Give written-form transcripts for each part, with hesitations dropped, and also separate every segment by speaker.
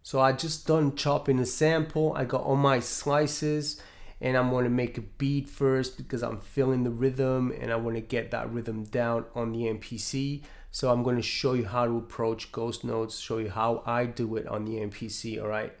Speaker 1: So I just done chopping a sample. I got all my slices and I'm going to make a beat first because I'm feeling the rhythm and I want to get that rhythm down on the MPC. So I'm going to show you how to approach ghost notes, show you how I do it on the MPC, all right?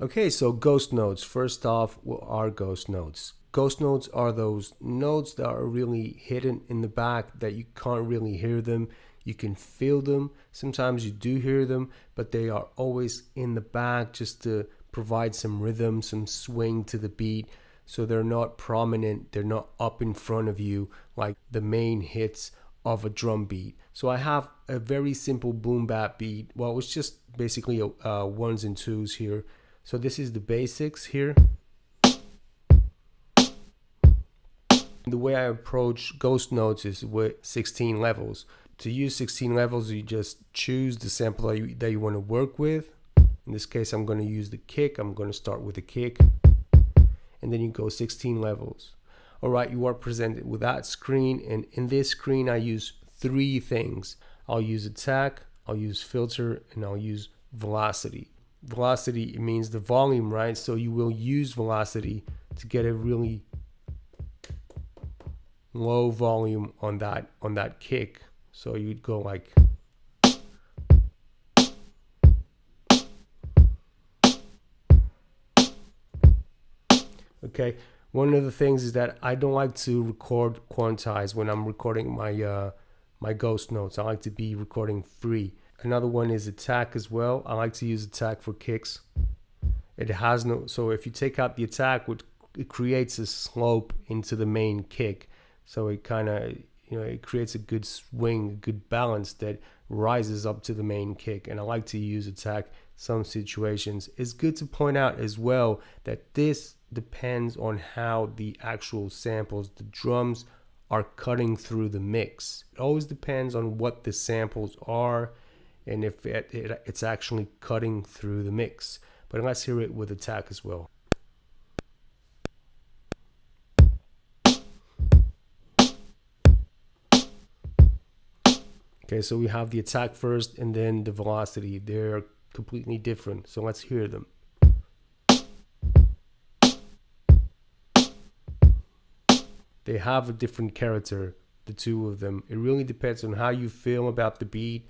Speaker 1: Okay, so ghost notes. First off, what are ghost notes? Ghost notes are those notes that are really hidden in the back that you can't really hear them. You can feel them. Sometimes you do hear them, but they are always in the back just to provide some rhythm, some swing to the beat. So they're not prominent. They're not up in front of you like the main hits of a drum beat. So I have a very simple boom bap beat. Well, it's just basically ones and twos here. So this is the basics here. The way I approach ghost notes is with 16 levels. To use 16 levels, you just choose the sample that you want to work with. In this case, I'm going to use the kick. I'm going to start with the kick. And then you go 16 levels. All right, you are presented with that screen. And in this screen, I use three things. I'll use attack, I'll use filter, and I'll use velocity. Velocity means the volume, right? So you will use velocity to get a really low volume on that kick. So you'd go like okay. One of the things is that I don't like to record quantize when I'm recording my ghost notes. I like to be recording free. Another one is attack as well. I like to use attack for kicks. It has no, so if you take out the attack, it creates a slope into the main kick. So it kind of, it creates a good swing, a good balance that rises up to the main kick. And I like to use attack some situations. It's good to point out as well that this depends on how the actual samples, the drums, are cutting through the mix. It always depends on what the samples are and if it's actually cutting through the mix. But let's hear it with attack as well. Okay, so we have the attack first and then the velocity. They're completely different, so let's hear them. They have a different character, the two of them. It really depends on how you feel about the beat,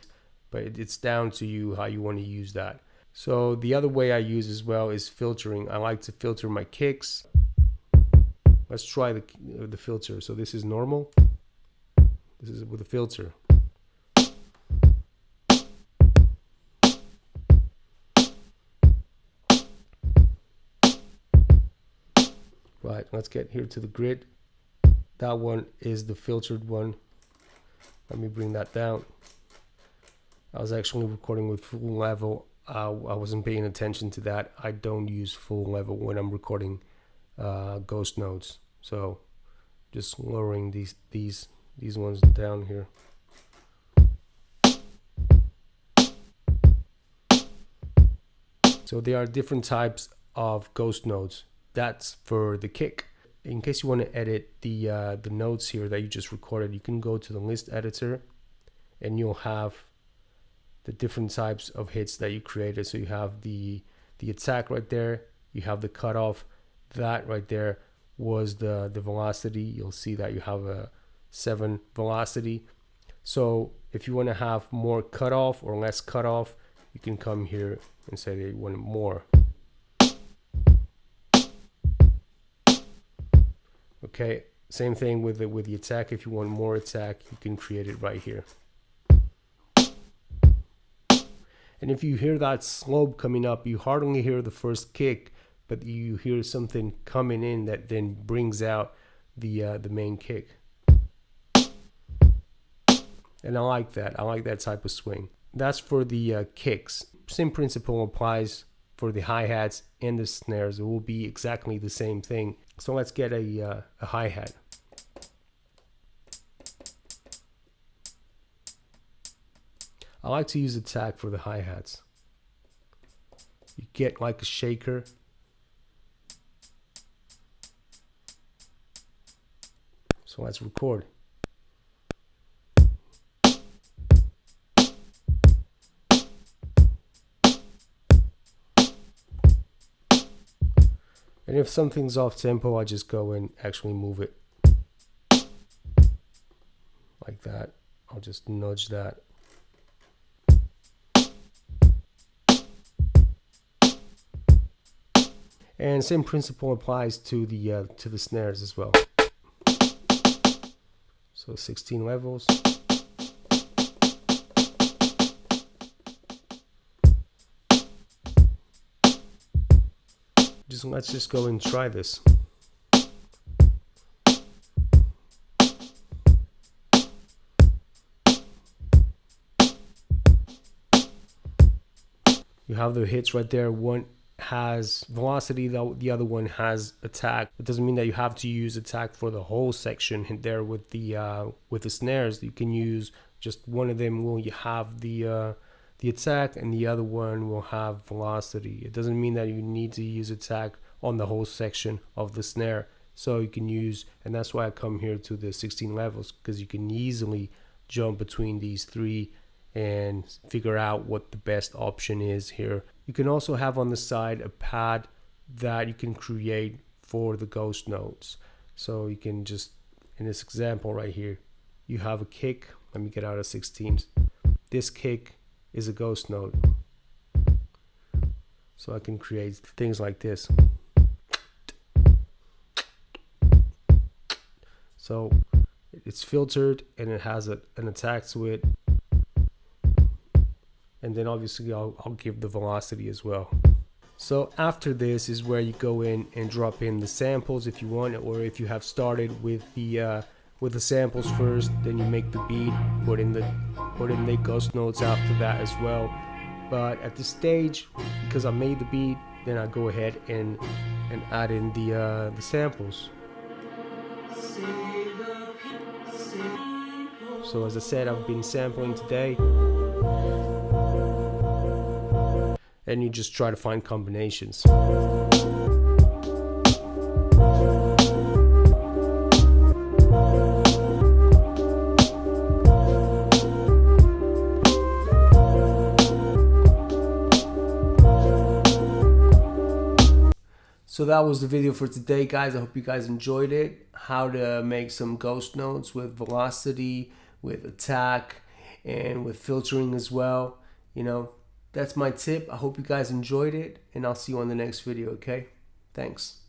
Speaker 1: but it's down to you how you want to use that. So the other way I use as well is filtering. I like to filter my kicks. Let's try the filter. So this is normal. This is with a filter. Right, let's get here to the grid. That one is the filtered one. Let me bring that down. I was actually recording with full level. I wasn't paying attention to that. I don't use full level when I'm recording ghost notes. So just lowering these ones down here. So there are different types of ghost notes. That's for the kick. In case you want to edit the notes here that you just recorded, you can go to the list editor and you'll have the different types of hits that you created. So you have the attack right there, you have the cutoff. That right there was the velocity. You'll see that you have a 7 velocity. So if you want to have more cutoff or less cutoff, you can come here and say that you want more. Okay, same thing with the attack. If you want more attack, you can create it right here. And if you hear that slope coming up, you hardly hear the first kick, but you hear something coming in that then brings out the main kick. And I like that. I like that type of swing. That's for the kicks. Same principle applies for the hi-hats and the snares. It will be exactly the same thing. So let's get a hi-hat. I like to use attack for the hi-hats. You get like a shaker So let's record. And if something's off tempo, I just go and actually move it like that. I'll just nudge that. And same principle applies to the snares as well. So 16 levels. Let's just go and try this. You have the hits right there. One has velocity, the other one has attack. It doesn't mean that you have to use attack for the whole section there with the snares. You can use just one of them. Will you have the attack, and the other one will have velocity. It doesn't mean that you need to use attack on the whole section of the snare. So you can use, and that's why I come here to the 16 levels, because you can easily jump between these three and figure out what the best option is here. You can also have on the side a pad that you can create for the ghost notes. So you can just, in this example right here, you have a kick. Let me get out of 16s. This kick is a ghost note. So I can create things like this. So it's filtered and it has an attack to it. And then obviously I'll give the velocity as well. So after this is where you go in and drop in the samples if you want, or if you have started with the samples first, then you make the beat, put in the ghost notes after that as well. But at this stage, because I made the beat, then I go ahead and add in the samples. So as I said, I've been sampling today. And you just try to find combinations. So that was the video for today, guys. I hope you guys enjoyed it. How to make some ghost notes with velocity, with attack, and with filtering as well. You know, that's my tip. I hope you guys enjoyed it, and I'll see you on the next video, okay? Thanks.